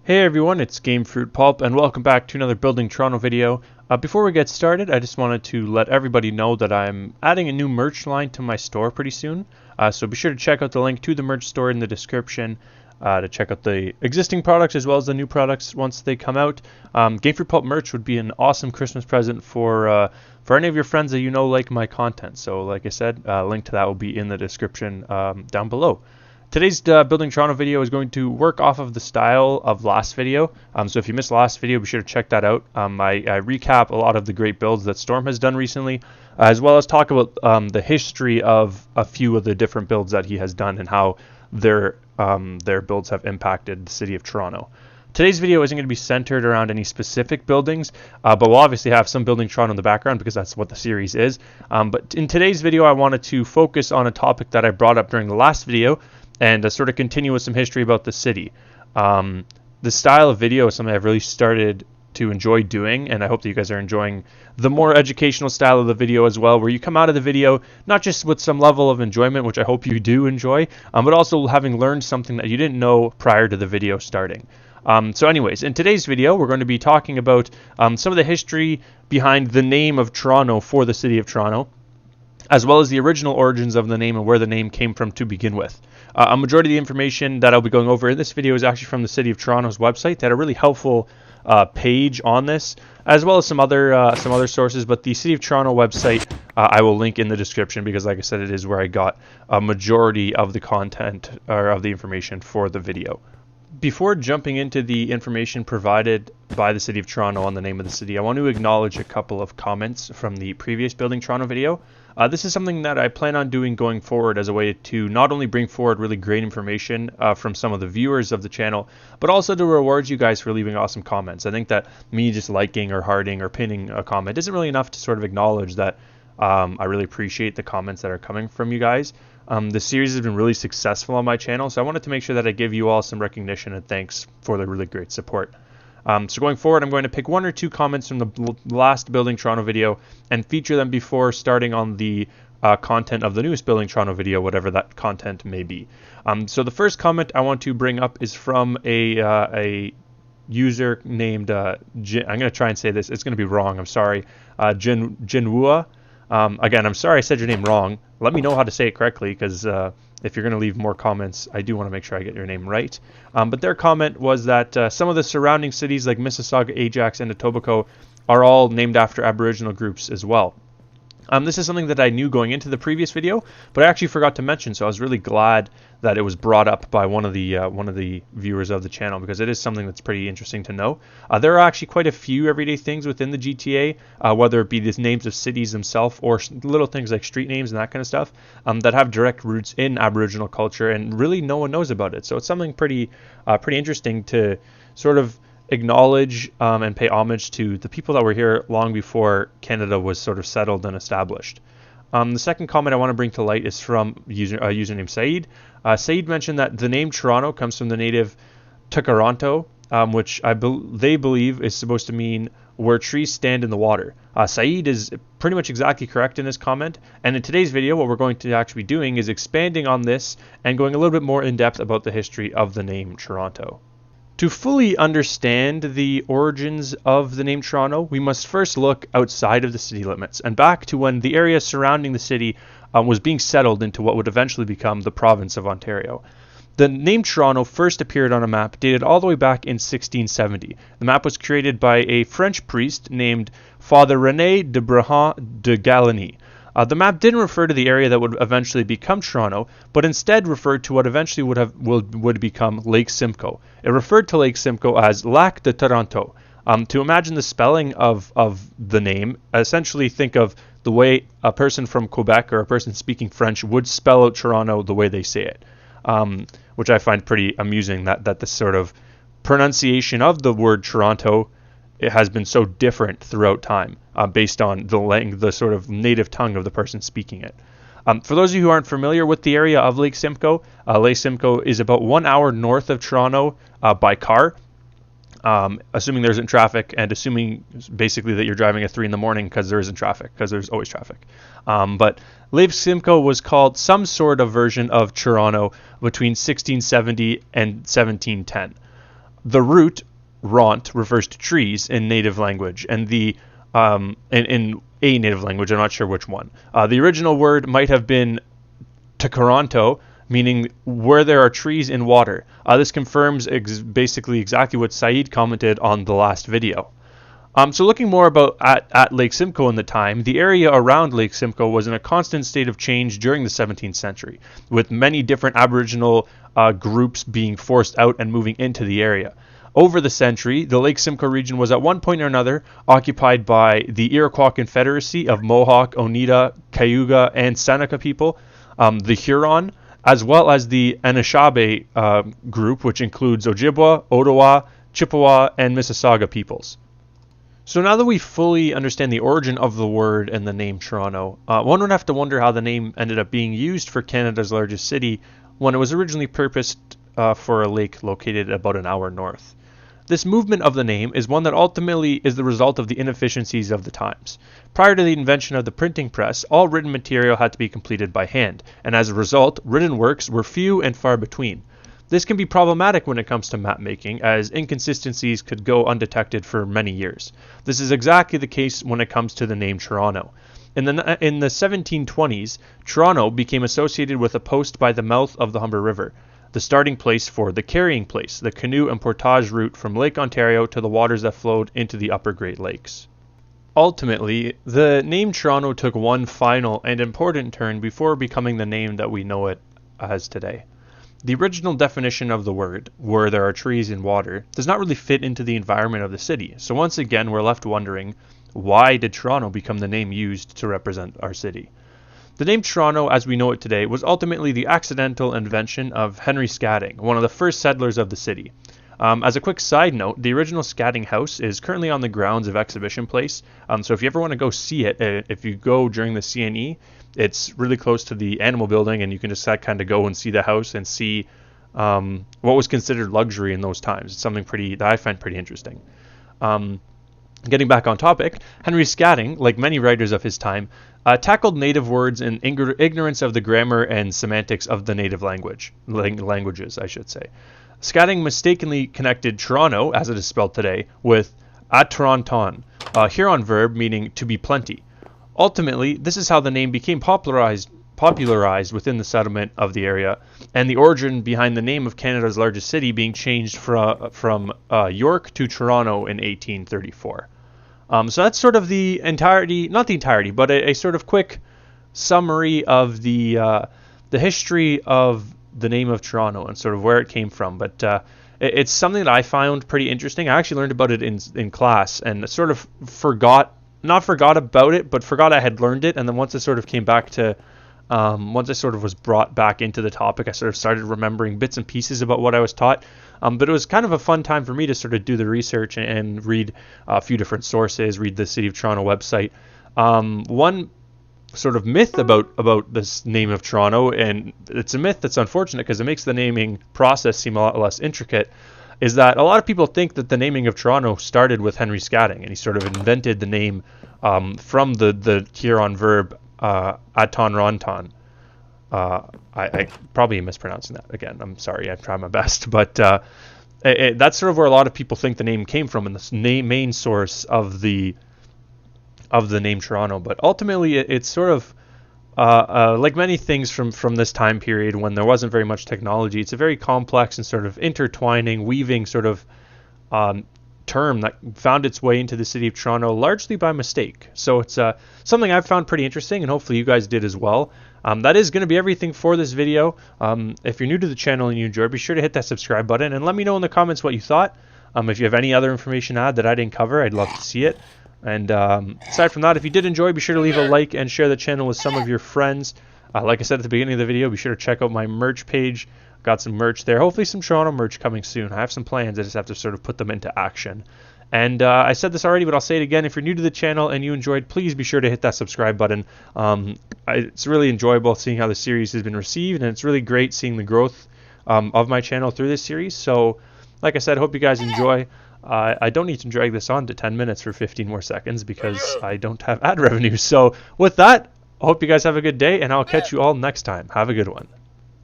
Hey everyone, it's Gamefruitpulp and welcome back to another Building Toronto video. Before we get started, I just wanted to let everybody know that I'm adding a new merch line to my store pretty soon. So be sure to check out the link to the merch store in the description to check out the existing products as well as the new products once they come out. Gamefruitpulp merch would be an awesome Christmas present for any of your friends that you know like my content. So like I said, link to that will be in the description down below. Today's Building Toronto video is going to work off of the style of last video. So if you missed last video, be sure to check that out. I recap a lot of the great builds that Storm has done recently, as well as talk about the history of a few of the different builds that he has done and how their builds have impacted the city of Toronto. Today's video isn't going to be centered around any specific buildings, but we'll obviously have some Building Toronto in the background because that's what the series is. But in today's video, I wanted to focus on a topic that I brought up during the last video, and sort of continue with some history about the city. The style of video is something I've really started to enjoy doing, and I hope that you guys are enjoying the more educational style of the video as well, where you come out of the video not just with some level of enjoyment, which I hope you do enjoy, but also having learned something that you didn't know prior to the video starting. So anyways, in today's video, we're going to be talking about some of the history behind the name of Toronto for the city of Toronto, as well as the original origins of the name and where the name came from to begin with. A majority of the information that I'll be going over in this video is actually from the City of Toronto's website. They had a really helpful page on this, as well as some other sources. But the City of Toronto website I will link in the description because, like I said, it is where I got a majority of the content or of the information for the video. Before jumping into the information provided by the City of Toronto on the name of the city, I want to acknowledge a couple of comments from the previous Building Toronto video. This is something that I plan on doing going forward as a way to not only bring forward really great information from some of the viewers of the channel, but also to reward you guys for leaving awesome comments. I think that me just liking or hearting or pinning a comment isn't really enough to sort of acknowledge that I really appreciate the comments that are coming from you guys. The series has been really successful on my channel, so I wanted to make sure that I give you all some recognition and thanks for the really great support. So going forward, I'm going to pick one or two comments from the last Building Toronto video and feature them before starting on the content of the newest Building Toronto video, whatever that content may be. So the first comment I want to bring up is from a user named, I'm going to try and say this, it's going to be wrong, I'm sorry, Jinwua. Again, I'm sorry I said your name wrong. Let me know how to say it correctly, because if you're going to leave more comments, I do want to make sure I get your name right. But their comment was that some of the surrounding cities like Mississauga, Ajax, and Etobicoke are all named after Aboriginal groups as well. This is something that I knew going into the previous video, but I actually forgot to mention, so I was really glad that it was brought up by one of the viewers of the channel, because it is something that's pretty interesting to know. There are actually quite a few everyday things within the GTA, whether it be the names of cities themselves or little things like street names and that kind of stuff, that have direct roots in Aboriginal culture, and really no one knows about it. So it's something pretty interesting to sort of acknowledge and pay homage to the people that were here long before Canada was sort of settled and established. The second comment I want to bring to light is from a user named Saeed. Saeed mentioned that the name Toronto comes from the native Takaranto, which they believe is supposed to mean where trees stand in the water. Saeed is pretty much exactly correct in his comment, and in today's video what we're going to actually be doing is expanding on this and going a little bit more in depth about the history of the name Toronto. To fully understand the origins of the name Toronto, we must first look outside of the city limits and back to when the area surrounding the city was being settled into what would eventually become the province of Ontario. The name Toronto first appeared on a map dated all the way back in 1670. The map was created by a French priest named Father René de Brahan de Galigny. The map didn't refer to the area that would eventually become Toronto, but instead referred to what eventually would become Lake Simcoe. It referred to Lake Simcoe as Lac de Toronto. To imagine the spelling of the name, essentially think of the way a person from Quebec or a person speaking French would spell out Toronto the way they say it, which I find pretty amusing that this sort of pronunciation of the word Toronto it has been so different throughout time based on the sort of native tongue of the person speaking it. For those of you who aren't familiar with the area of Lake Simcoe is about 1 hour north of Toronto by car, assuming there isn't traffic and assuming basically that you're driving at 3 in the morning because there isn't traffic, because there's always traffic. But Lake Simcoe was called some sort of version of Toronto between 1670 and 1710. The root ront refers to trees in native language, and the in a native language, I'm not sure which one. The original word might have been Takaranto, meaning where there are trees in water. This confirms basically exactly what Saeed commented on the last video. So looking more about at Lake Simcoe in the time, the area around Lake Simcoe was in a constant state of change during the 17th century, with many different Aboriginal groups being forced out and moving into the area. Over the century, the Lake Simcoe region was at one point or another occupied by the Iroquois Confederacy of Mohawk, Oneida, Cayuga, and Seneca people, the Huron, as well as the Anishinaabe group, which includes Ojibwa, Ottawa, Chippewa, and Mississauga peoples. So now that we fully understand the origin of the word and the name Toronto, one would have to wonder how the name ended up being used for Canada's largest city when it was originally purposed for a lake located about an hour north. This movement of the name is one that ultimately is the result of the inefficiencies of the times. Prior to the invention of the printing press, all written material had to be completed by hand, and as a result, written works were few and far between. This can be problematic when it comes to map making, as inconsistencies could go undetected for many years. This is exactly the case when it comes to the name Toronto. In the 1720s, Toronto became associated with a post by the mouth of the Humber River, the starting place for the carrying place, the canoe and portage route from Lake Ontario to the waters that flowed into the upper Great Lakes. Ultimately, the name Toronto took one final and important turn before becoming the name that we know it as today. The original definition of the word, where there are trees and water, does not really fit into the environment of the city, so once again we're left wondering, why did Toronto become the name used to represent our city? The name Toronto, as we know it today, was ultimately the accidental invention of Henry Scatting, one of the first settlers of the city. As a quick side note, the original Scatting House is currently on the grounds of Exhibition Place, so if you ever want to go see it, if you go during the CNE, it's really close to the animal building, and you can just kind of go and see the house and see what was considered luxury in those times. It's something that I find pretty interesting. Getting back on topic, Henry Scatting, like many writers of his time, tackled native words in ignorance of the grammar and semantics of the native languages, I should say. Scatting mistakenly connected Toronto, as it is spelled today, with atronton, a Huron verb meaning to be plenty. Ultimately, this is how the name became popularized within the settlement of the area, and the origin behind the name of Canada's largest city being changed from York to Toronto in 1834. So that's sort of the entirety, not the entirety, but a sort of quick summary of the history of the name of Toronto and sort of where it came from. But it's something that I found pretty interesting. I actually learned about it in class and sort of not forgot about it, but forgot I had learned it. And then once it sort of came back to, once I sort of was brought back into the topic, I sort of started remembering bits and pieces about what I was taught. But it was kind of a fun time for me to sort of do the research and read a few different sources, read the City of Toronto website. One sort of myth about this name of Toronto, and it's a myth that's unfortunate because it makes the naming process seem a lot less intricate, is that a lot of people think that the naming of Toronto started with Henry Scatting, and he sort of invented the name from the Huron verb atonronton. I probably am mispronouncing that again. I'm sorry. I try my best, but that's sort of where a lot of people think the name came from, and the main source of the name Toronto. But ultimately, it's sort of like many things from this time period when there wasn't very much technology. It's a very complex and sort of intertwining, weaving sort of term that found its way into the city of Toronto largely by mistake. So it's something I've found pretty interesting, and hopefully you guys did as well. That is going to be everything for this video. If you're new to the channel and you enjoyed, be sure to hit that subscribe button and let me know in the comments what you thought. If you have any other information to add that I didn't cover, I'd love to see it. And aside from that, if you did enjoy, be sure to leave a like and share the channel with some of your friends. Like I said at the beginning of the video, be sure to check out my merch page. Got some merch there. Hopefully some Toronto merch coming soon. I have some plans. I just have to sort of put them into action. And I said this already, but I'll say it again. If you're new to the channel and you enjoyed, please be sure to hit that subscribe button. It's really enjoyable seeing how the series has been received, and it's really great seeing the growth of my channel through this series. So, like I said, hope you guys enjoy. I don't need to drag this on to 10 minutes for 15 more seconds because I don't have ad revenue. So with that, I hope you guys have a good day, and I'll catch you all next time. Have a good one.